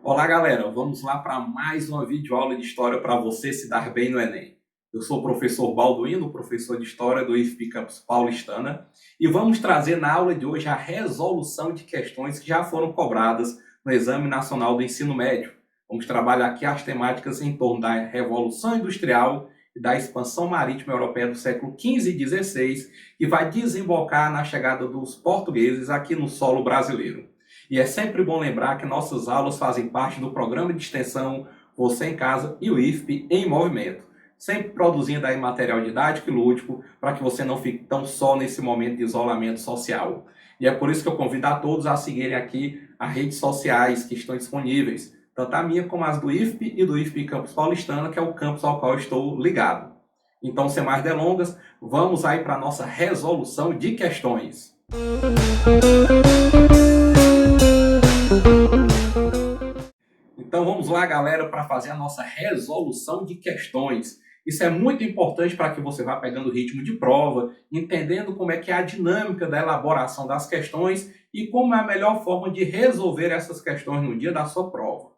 Olá, galera. Vamos lá para mais uma videoaula de História para você se dar bem no Enem. Eu sou o professor Balduino, professor de História do IFP Campus Paulistana, e vamos trazer na aula de hoje a resolução de questões que já foram cobradas no Exame Nacional do Ensino Médio. Vamos trabalhar aqui as temáticas em torno da Revolução Industrial e da expansão marítima europeia do século XV e XVI, que vai desembocar na chegada dos portugueses aqui no solo brasileiro. E é sempre bom lembrar que nossas aulas fazem parte do programa de extensão Você em Casa e o IFP em Movimento, sempre produzindo aí material didático e lúdico para que você não fique tão só nesse momento de isolamento social. E é por isso que eu convido a todos a seguirem aqui as redes sociais que estão disponíveis, tanto a minha como as do IFP e do IFP Campus Paulistano, que é o campus ao qual eu estou ligado. Então, sem mais delongas, vamos aí para a nossa resolução de questões. Então vamos lá, galera, para fazer a nossa resolução de questões. Isso é muito importante para que você vá pegando o ritmo de prova, entendendo como é que é a dinâmica da elaboração das questões e como é a melhor forma de resolver essas questões no dia da sua prova.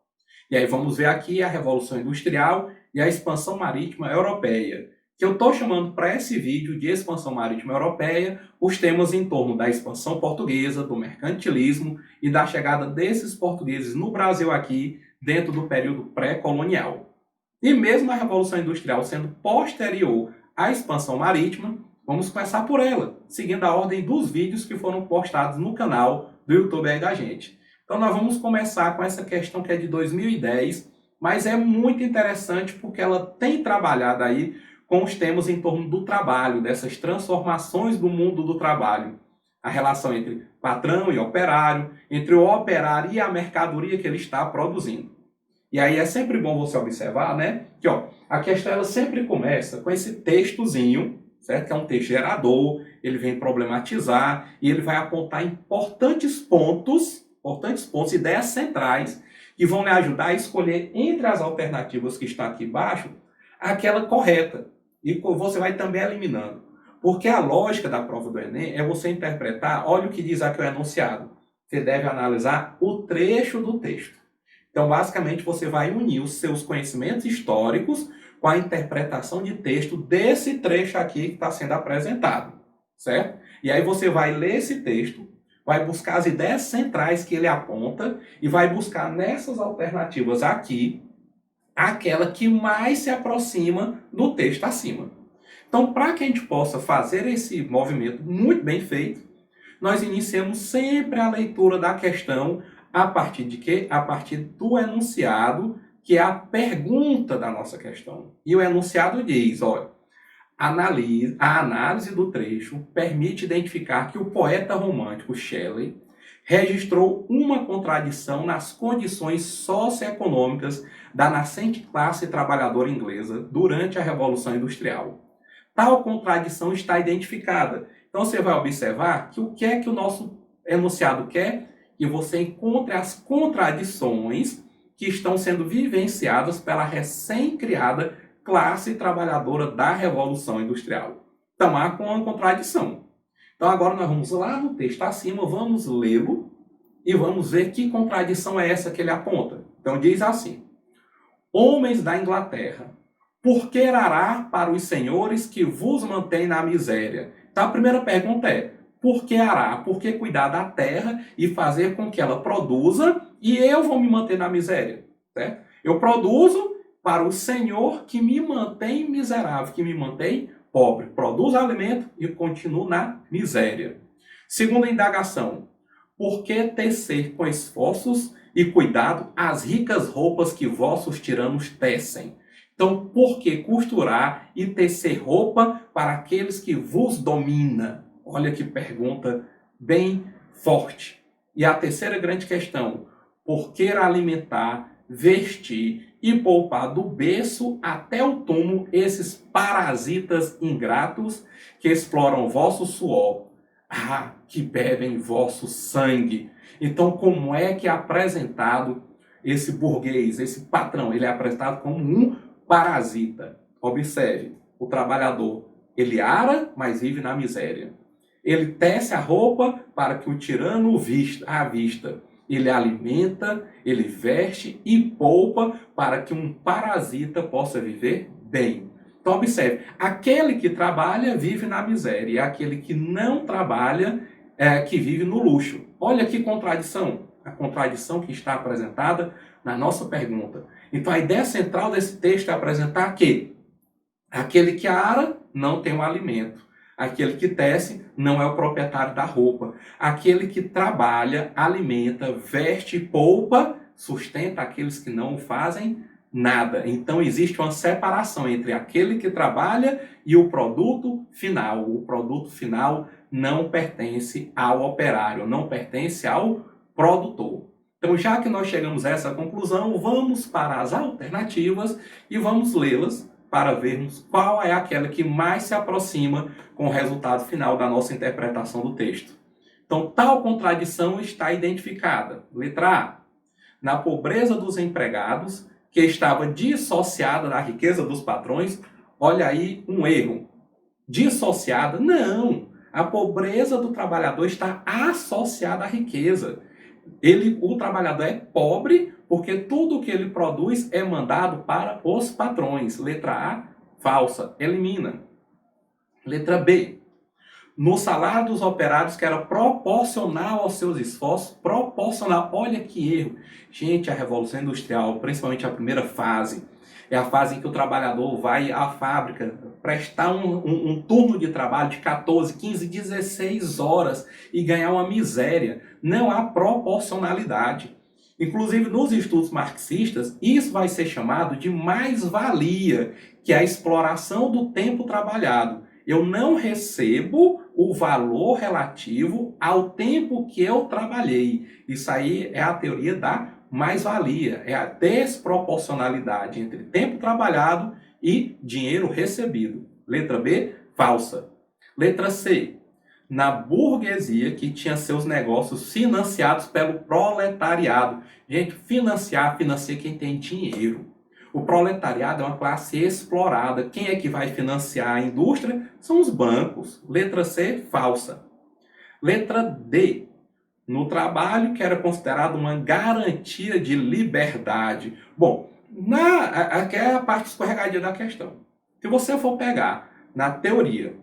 E aí vamos ver aqui a Revolução Industrial e a expansão marítima europeia, que eu estou chamando para esse vídeo de expansão marítima europeia os temas em torno da expansão portuguesa, do mercantilismo e da chegada desses portugueses no Brasil aqui dentro do período pré-colonial. E mesmo a Revolução Industrial sendo posterior à expansão marítima, vamos começar por ela, seguindo a ordem dos vídeos que foram postados no canal do YouTube aí da gente. Então nós vamos começar com essa questão que é de 2010, mas é muito interessante porque ela tem trabalhado aí com os temas em torno do trabalho, dessas transformações do mundo do trabalho. A relação entre patrão e operário, entre o operário e a mercadoria que ele está produzindo. E aí é sempre bom você observar, né, que a questão ela sempre começa com esse textozinho, certo? Que é um texto gerador, ele vem problematizar e ele vai apontar importantes pontos, ideias centrais, que vão lhe ajudar a escolher entre as alternativas que estão aqui embaixo, aquela correta. E você vai também eliminando. Porque a lógica da prova do Enem é você interpretar, olha o que diz aqui o enunciado. Você deve analisar o trecho do texto. Então, basicamente, você vai unir os seus conhecimentos históricos com a interpretação de texto desse trecho aqui que está sendo apresentado, certo? E aí você vai ler esse texto, vai buscar as ideias centrais que ele aponta e vai buscar nessas alternativas aqui aquela que mais se aproxima do texto acima. Então, para que a gente possa fazer esse movimento muito bem feito, nós iniciamos sempre a leitura da questão a partir de quê? A partir do enunciado, que é a pergunta da nossa questão. E o enunciado diz, olha, a análise do trecho permite identificar que o poeta romântico Shelley registrou uma contradição nas condições socioeconômicas da nascente classe trabalhadora inglesa durante a Revolução Industrial. Tal contradição está identificada. Então você vai observar que o que é que o nosso enunciado quer? Que você encontre as contradições que estão sendo vivenciadas pela recém-criada classe trabalhadora da Revolução Industrial. Então há uma contradição. Então agora nós vamos lá no texto acima, vamos lê-lo e vamos ver que contradição é essa que ele aponta. Então diz assim: homens da Inglaterra, por que arar para os senhores que vos mantêm na miséria? Então a primeira pergunta é, por que arar? Por que cuidar da terra e fazer com que ela produza e eu vou me manter na miséria? Certo? Eu produzo para o senhor que me mantém miserável, que me mantém pobre. Produz alimento e continuo na miséria. Segunda indagação, por que tecer com esforços e cuidado as ricas roupas que vossos tiranos tecem? Então, por que costurar e tecer roupa para aqueles que vos domina? Olha que pergunta bem forte. E a terceira grande questão, por que alimentar, vestir e poupar do berço até o túmulo esses parasitas ingratos que exploram vosso suor, que bebem vosso sangue? Então, como é que é apresentado esse burguês, esse patrão? Ele é apresentado como um parasita. Observe, o trabalhador, ele ara, mas vive na miséria. Ele tece a roupa para que o tirano a vista. Ele alimenta, ele veste e poupa para que um parasita possa viver bem. Então observe, aquele que trabalha vive na miséria e aquele que não trabalha que vive no luxo. Olha que contradição, a contradição que está apresentada na nossa pergunta. Então a ideia central desse texto é apresentar que aquele que ara não tem o alimento. Aquele que tece não é o proprietário da roupa. Aquele que trabalha, alimenta, veste e poupa, sustenta aqueles que não o fazem nada. Então existe uma separação entre aquele que trabalha e o produto final. O produto final não pertence ao operário, não pertence ao produtor. Então, já que nós chegamos a essa conclusão, vamos para as alternativas e vamos lê-las para vermos qual é aquela que mais se aproxima com o resultado final da nossa interpretação do texto. Então, tal contradição está identificada. Letra A. Na pobreza dos empregados, que estava dissociada da riqueza dos patrões. Olha aí um erro. Dissociada? Não. A pobreza do trabalhador está associada à riqueza. O trabalhador é pobre porque tudo o que ele produz é mandado para os patrões. Letra A, falsa, elimina. Letra B, no salário dos operários que era proporcional aos seus esforços, proporcional, olha que erro. Gente, a Revolução Industrial, principalmente a primeira fase, é a fase em que o trabalhador vai à fábrica prestar um turno de trabalho de 14, 15, 16 horas e ganhar uma miséria. Não há proporcionalidade. Inclusive, nos estudos marxistas, isso vai ser chamado de mais-valia, que é a exploração do tempo trabalhado. Eu não recebo o valor relativo ao tempo que eu trabalhei. Isso aí é a teoria da mais-valia, é a desproporcionalidade entre tempo trabalhado e dinheiro recebido. Letra B, falsa. Letra C, na burguesia que tinha seus negócios financiados pelo proletariado. Gente, financia quem tem dinheiro. O proletariado é uma classe explorada. Quem é que vai financiar a indústria? São os bancos. Letra C, falsa. Letra D, no trabalho que era considerado uma garantia de liberdade. Bom, aqui é a parte escorregadia da questão. Se você for pegar na teoria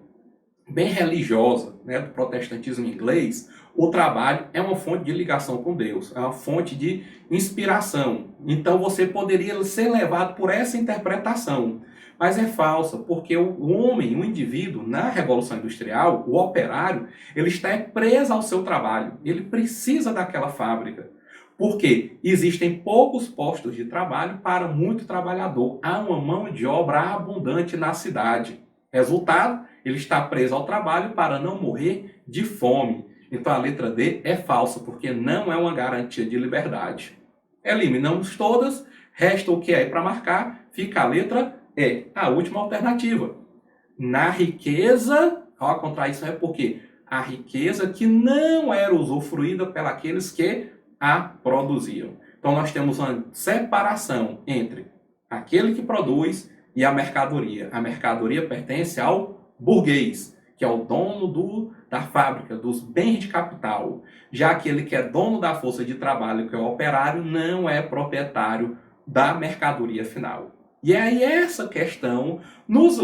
bem religiosa, né, do protestantismo inglês, o trabalho é uma fonte de ligação com Deus, é uma fonte de inspiração. Então você poderia ser levado por essa interpretação. Mas é falsa, porque o homem, o indivíduo, na Revolução Industrial, o operário, ele está preso ao seu trabalho. Ele precisa daquela fábrica. Porque existem poucos postos de trabalho para muito trabalhador. Há uma mão de obra abundante na cidade. Resultado, ele está preso ao trabalho para não morrer de fome. Então a letra D é falsa, porque não é uma garantia de liberdade. Eliminamos todas, resta o que é para marcar, fica a letra E, a última alternativa. Na riqueza, a contradição é porque a riqueza que não era usufruída pelos que a produziam. Então nós temos uma separação entre aquele que produz e a mercadoria. A mercadoria pertence ao burguês, que é o dono da fábrica, dos bens de capital. Já aquele que é dono da força de trabalho, que é o operário, não é proprietário da mercadoria final. E aí essa questão nos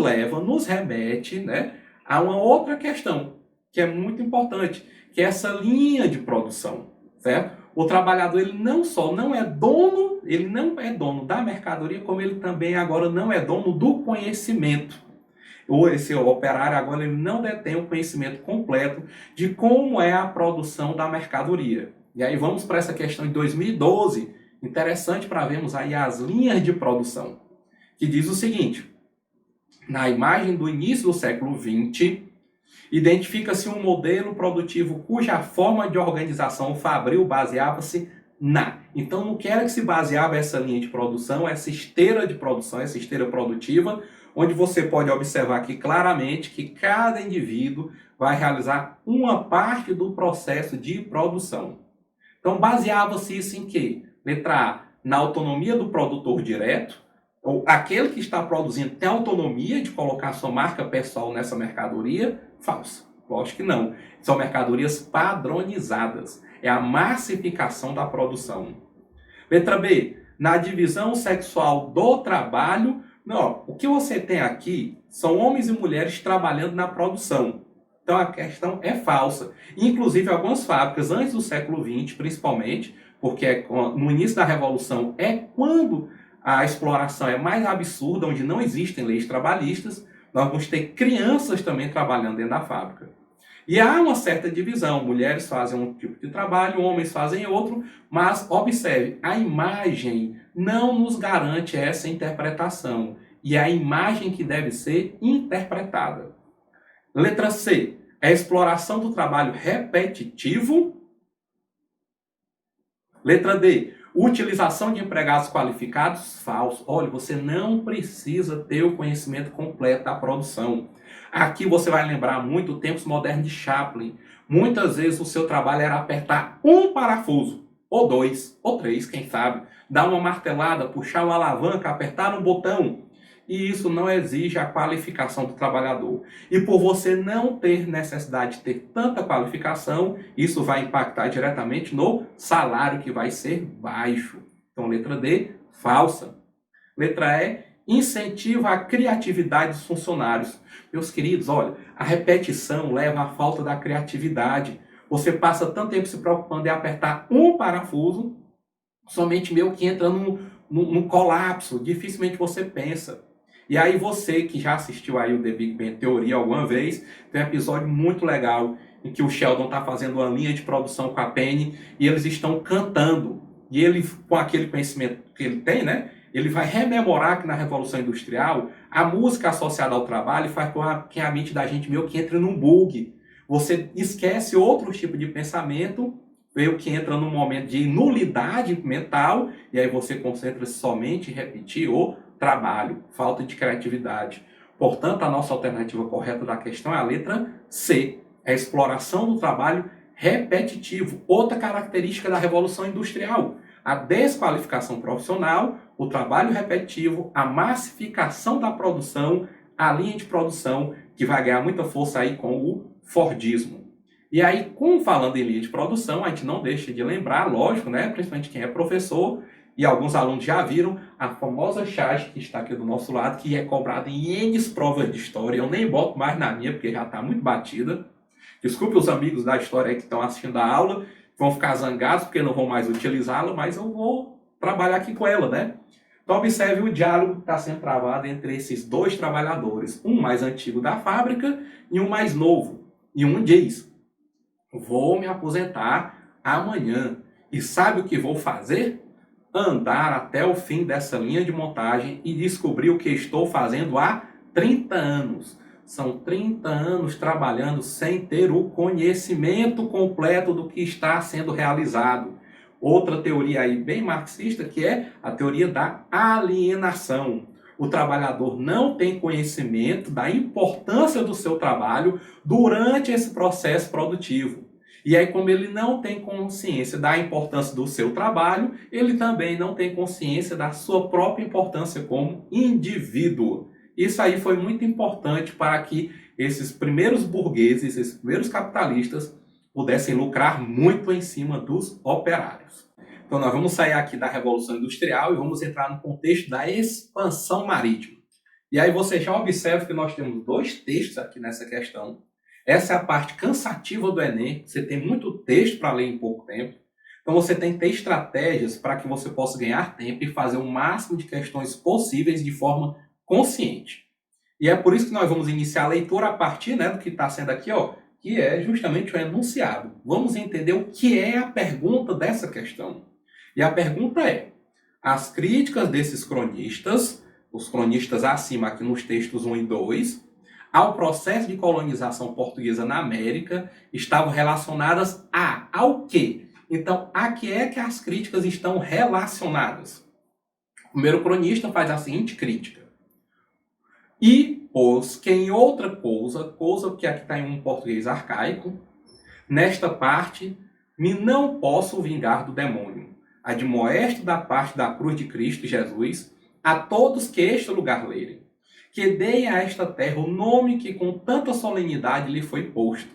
remete, né, a uma outra questão, que é muito importante, que é essa linha de produção, certo? O trabalhador ele não é dono da mercadoria, como ele também agora não é dono do conhecimento. Ou esse operário agora ele não detém o conhecimento completo de como é a produção da mercadoria. E aí vamos para essa questão de 2012, interessante para vermos aí as linhas de produção, que diz o seguinte: na imagem do início do século XX, identifica-se um modelo produtivo cuja forma de organização fabril baseava-se na. Então, no que era que se baseava essa linha de produção, essa esteira de produção, essa esteira produtiva, onde você pode observar aqui claramente que cada indivíduo vai realizar uma parte do processo de produção. Então, baseava-se isso em quê? Letra A, na autonomia do produtor direto, ou aquele que está produzindo tem autonomia de colocar sua marca pessoal nessa mercadoria? Falso. Lógico que não. São mercadorias padronizadas. é a massificação da produção. Letra B, na divisão sexual do trabalho, não, o que você tem aqui são homens e mulheres trabalhando na produção. Então a questão é falsa. Inclusive algumas fábricas antes do século XX, principalmente, porque no início da Revolução é quando a exploração é mais absurda, onde não existem leis trabalhistas, nós vamos ter crianças também trabalhando dentro da fábrica. E há uma certa divisão, mulheres fazem um tipo de trabalho, homens fazem outro, mas observe, a imagem não nos garante essa interpretação, e é a imagem que deve ser interpretada. Letra C, é a exploração do trabalho repetitivo. Letra D, utilização de empregados qualificados. Falso. Olha, você não precisa ter o conhecimento completo da produção. Aqui você vai lembrar muito tempos modernos de Chaplin. Muitas vezes o seu trabalho era apertar um parafuso, ou dois, ou três, quem sabe. Dar uma martelada, puxar uma alavanca, apertar um botão. E isso não exige a qualificação do trabalhador. E por você não ter necessidade de ter tanta qualificação, isso vai impactar diretamente no salário, que vai ser baixo. Então, letra D, falsa. Letra E, incentiva a criatividade dos funcionários. Meus queridos, olha, a repetição leva à falta da criatividade. Você passa tanto tempo se preocupando em apertar um parafuso, somente meio que entra num colapso, dificilmente você pensa. E aí você que já assistiu aí o The Big Bang Theory alguma vez, tem um episódio muito legal em que o Sheldon está fazendo uma linha de produção com a Penny e eles estão cantando. E ele, com aquele conhecimento que ele tem, né? Ele vai rememorar que na Revolução Industrial, a música associada ao trabalho faz com que a mente da gente meio que entre num bug. Você esquece outro tipo de pensamento, meio que entra num momento de nulidade mental, e aí você concentra-se somente em repetir o trabalho, falta de criatividade. Portanto, a nossa alternativa correta da questão é a letra C, é a exploração do trabalho repetitivo. Outra característica da Revolução Industrial, a desqualificação profissional, o trabalho repetitivo, a massificação da produção, a linha de produção, que vai ganhar muita força aí com o Fordismo. E aí, falando em linha de produção, a gente não deixa de lembrar, lógico, né, principalmente quem é professor, e alguns alunos já viram a famosa charge que está aqui do nosso lado, que é cobrada em N provas de história. Eu nem boto mais na minha, porque já está muito batida. Desculpe os amigos da história aí que estão assistindo a aula, vão ficar zangados porque não vão mais utilizá-la, mas eu vou trabalhar aqui com ela, né? Então observe o diálogo que está sendo travado entre esses dois trabalhadores, um mais antigo da fábrica e um mais novo. E um diz: vou me aposentar amanhã. E sabe o que vou fazer? Andar até o fim dessa linha de montagem e descobrir o que estou fazendo há 30 anos. São 30 anos trabalhando sem ter o conhecimento completo do que está sendo realizado. Outra teoria aí bem marxista, que é a teoria da alienação. O trabalhador não tem conhecimento da importância do seu trabalho durante esse processo produtivo. E aí, como ele não tem consciência da importância do seu trabalho, ele também não tem consciência da sua própria importância como indivíduo. Isso aí foi muito importante para que esses primeiros burgueses, esses primeiros capitalistas, pudessem lucrar muito em cima dos operários. Então nós vamos sair aqui da Revolução Industrial e vamos entrar no contexto da expansão marítima. E aí você já observa que nós temos dois textos aqui nessa questão. Essa é a parte cansativa do Enem, você tem muito texto para ler em pouco tempo. Então você tem que ter estratégias para que você possa ganhar tempo e fazer o máximo de questões possíveis de forma consciente. E é por isso que nós vamos iniciar a leitura a partir, né, do que está sendo aqui, ó, que é justamente o enunciado. Vamos entender o que é a pergunta dessa questão. E a pergunta é: as críticas desses cronistas, os cronistas acima aqui nos textos 1 e 2, ao processo de colonização portuguesa na América estavam relacionadas ao quê? Então, a que é que as críticas estão relacionadas? O primeiro cronista faz a seguinte crítica: e pôs que em outra coisa porque aqui está em um português arcaico, nesta parte, me não posso vingar do demônio. Admoesto da parte da cruz de Cristo Jesus a todos que este lugar lerem, que deem a esta terra o nome que com tanta solenidade lhe foi posto,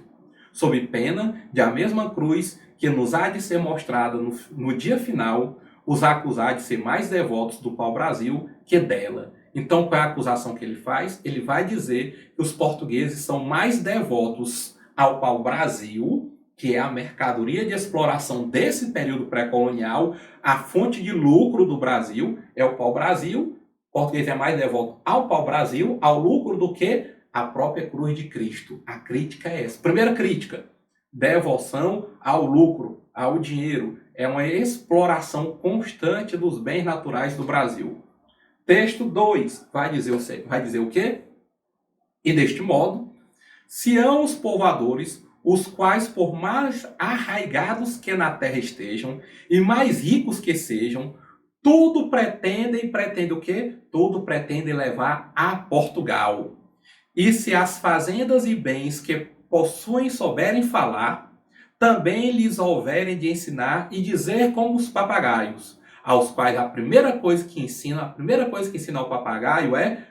sob pena de a mesma cruz que nos há de ser mostrada no dia final, os acusar de ser mais devotos do pau-brasil que dela. Então, qual é a acusação que ele faz? Ele vai dizer que os portugueses são mais devotos ao pau-brasil, que é a mercadoria de exploração desse período pré-colonial, a fonte de lucro do Brasil é o pau-brasil. O português é mais devoto ao pau-brasil, ao lucro, do que a própria cruz de Cristo. A crítica é essa. Primeira crítica: devoção ao lucro, ao dinheiro. É uma exploração constante dos bens naturais do Brasil. Texto 2 vai dizer o quê? E deste modo, se hão os povoadores, os quais por mais arraigados que na terra estejam, e mais ricos que sejam, tudo pretendem o quê? Tudo pretendem levar a Portugal. E se as fazendas e bens que possuem souberem falar, também lhes houverem de ensinar e dizer como os papagaios, aos quais a primeira coisa que ensina ao papagaio é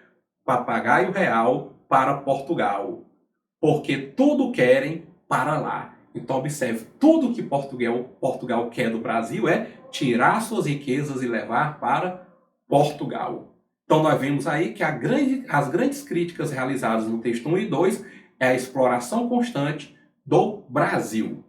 papagaio real para Portugal, porque tudo querem para lá. Então observe, tudo que Portugal quer do Brasil é tirar suas riquezas e levar para Portugal. Então nós vemos aí que as grandes críticas realizadas no texto 1 e 2 é a exploração constante do Brasil.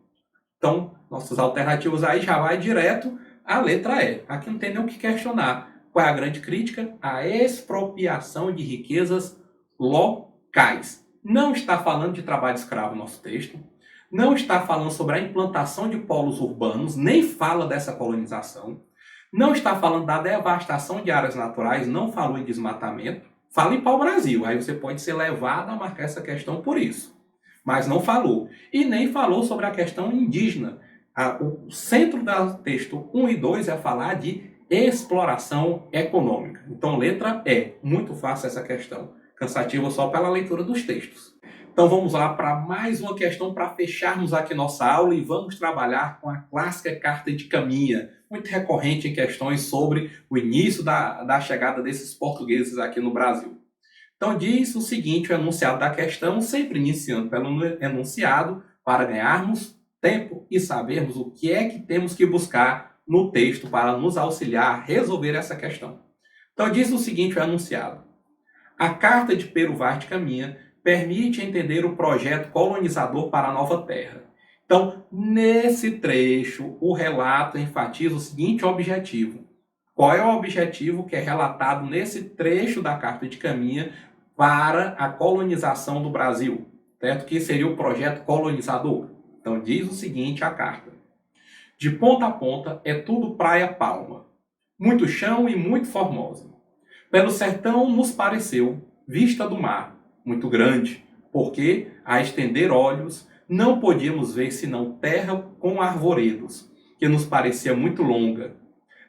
Então, nossas alternativas aí já vai direto à letra E. Aqui não tem nem o que questionar. Qual é a grande crítica? A expropriação de riquezas locais. Não está falando de trabalho escravo no nosso texto. Não está falando sobre a implantação de polos urbanos, nem fala dessa colonização. Não está falando da devastação de áreas naturais, não falou em desmatamento. Fala em pau-brasil, aí você pode ser levado a marcar essa questão por isso. Mas não falou. E nem falou sobre a questão indígena. O centro do texto 1 e 2 é falar de exploração econômica. Então, letra E. Muito fácil essa questão. Cansativa só pela leitura dos textos. Então, vamos lá para mais uma questão para fecharmos aqui nossa aula e vamos trabalhar com a clássica Carta de Caminha, muito recorrente em questões sobre o início da chegada desses portugueses aqui no Brasil. Então diz o seguinte, o enunciado da questão, sempre iniciando pelo enunciado, para ganharmos tempo e sabermos o que é que temos que buscar no texto para nos auxiliar a resolver essa questão. Então diz o seguinte, o enunciado: a Carta de Pero Vaz de Caminha permite entender o projeto colonizador para a nova terra. Então, nesse trecho, o relato enfatiza o seguinte objetivo. Qual é o objetivo que é relatado nesse trecho da Carta de Caminha para a colonização do Brasil? Certo? Que seria o projeto colonizador. Então diz o seguinte a carta: de ponta a ponta é tudo praia palma, muito chão e muito formosa. Pelo sertão nos pareceu vista do mar, muito grande, porque, a estender olhos, não podíamos ver senão terra com arvoredos, que nos parecia muito longa.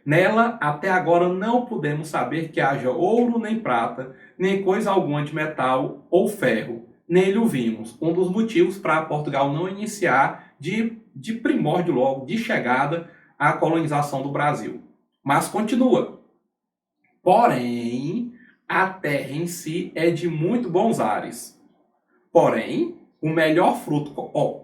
Nela, até agora, não podemos saber que haja ouro nem prata, nem coisa alguma de metal ou ferro. Nem o vimos. Um dos motivos para Portugal não iniciar de primórdio logo, de chegada, a colonização do Brasil. Mas continua. Porém, a terra em si é de muito bons ares. Porém, o melhor fruto...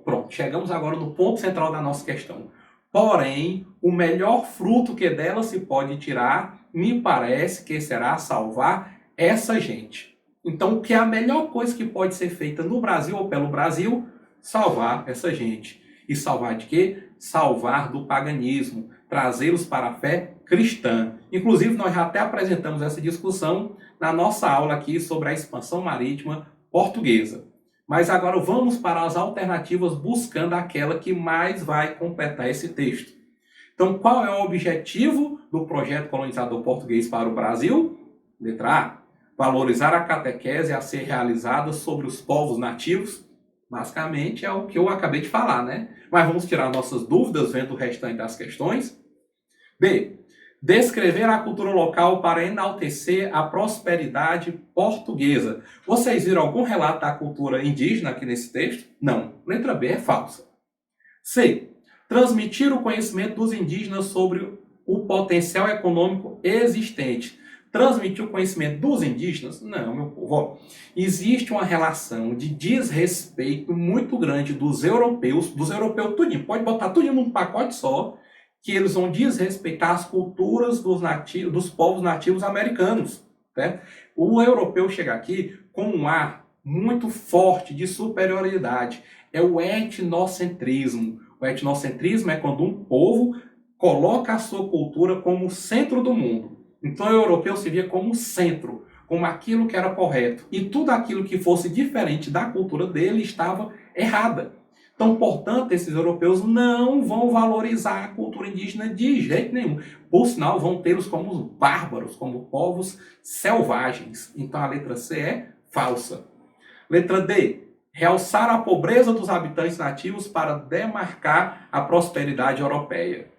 pronto, chegamos agora no ponto central da nossa questão. Porém, o melhor fruto que dela se pode tirar, me parece que será salvar essa gente. Então, o que é a melhor coisa que pode ser feita no Brasil ou pelo Brasil? Salvar essa gente. E salvar de quê? Salvar do paganismo, trazê-los para a fé cristã. Inclusive, nós já até apresentamos essa discussão na nossa aula aqui sobre a expansão marítima portuguesa. Mas agora vamos para as alternativas, buscando aquela que mais vai completar esse texto. Então, qual é o objetivo do projeto colonizador português para o Brasil? Letra A: valorizar a catequese a ser realizada sobre os povos nativos. Basicamente é o que eu acabei de falar, né? Mas vamos tirar nossas dúvidas vendo o restante das questões. B: descrever a cultura local para enaltecer a prosperidade portuguesa. Vocês viram algum relato da cultura indígena aqui nesse texto? Não. Letra B é falsa. C: transmitir o conhecimento dos indígenas sobre o potencial econômico existente. transmitir o conhecimento dos indígenas? Não, meu povo. Ó, existe uma relação de desrespeito muito grande dos europeus tudinho, pode botar tudinho num pacote só, que eles vão desrespeitar as culturas dos povos nativos americanos. Né? O europeu chega aqui com um ar muito forte de superioridade. É o etnocentrismo. O etnocentrismo é quando um povo coloca a sua cultura como o centro do mundo. Então o europeu se via como o centro, como aquilo que era correto. E tudo aquilo que fosse diferente da cultura dele estava errada. Então, portanto, esses europeus não vão valorizar a cultura indígena de jeito nenhum. Por sinal, vão tê-los como bárbaros, como povos selvagens. Então, a letra C é falsa. Letra D. Realçar a pobreza dos habitantes nativos para demarcar a prosperidade europeia.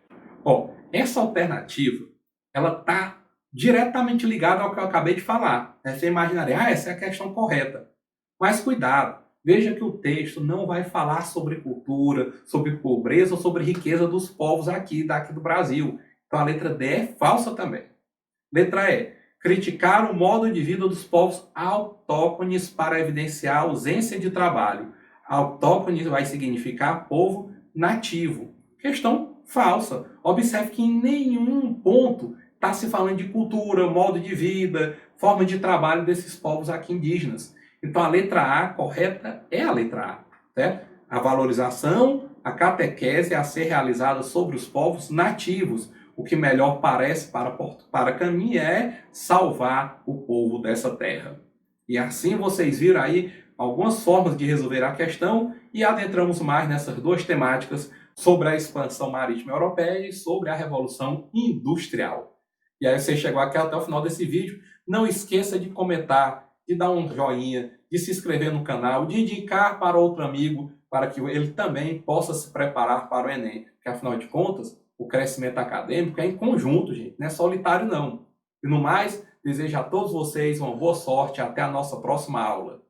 Ó, essa alternativa, ela está diretamente ligada ao que eu acabei de falar. Você imaginaria, essa é a questão correta. Mas cuidado. Veja que o texto não vai falar sobre cultura, sobre pobreza ou sobre riqueza dos povos daqui do Brasil. Então a letra D é falsa também. Letra E. Criticar o modo de vida dos povos autóctones para evidenciar a ausência de trabalho. Autóctone vai significar povo nativo. Questão falsa. Observe que em nenhum ponto está se falando de cultura, modo de vida, forma de trabalho desses povos aqui indígenas. Então, a letra A correta é a letra A. Certo? A valorização, a catequese a ser realizada sobre os povos nativos. O que melhor parece para caminho é salvar o povo dessa terra. E assim vocês viram aí algumas formas de resolver a questão e adentramos mais nessas duas temáticas sobre a expansão marítima europeia e sobre a Revolução Industrial. E aí você chegou aqui até o final desse vídeo. Não esqueça de comentar, de dar um joinha, de se inscrever no canal, de indicar para outro amigo, para que ele também possa se preparar para o Enem. Porque, afinal de contas, o crescimento acadêmico é em conjunto, gente, não é solitário, não. E no mais, desejo a todos vocês uma boa sorte e até a nossa próxima aula.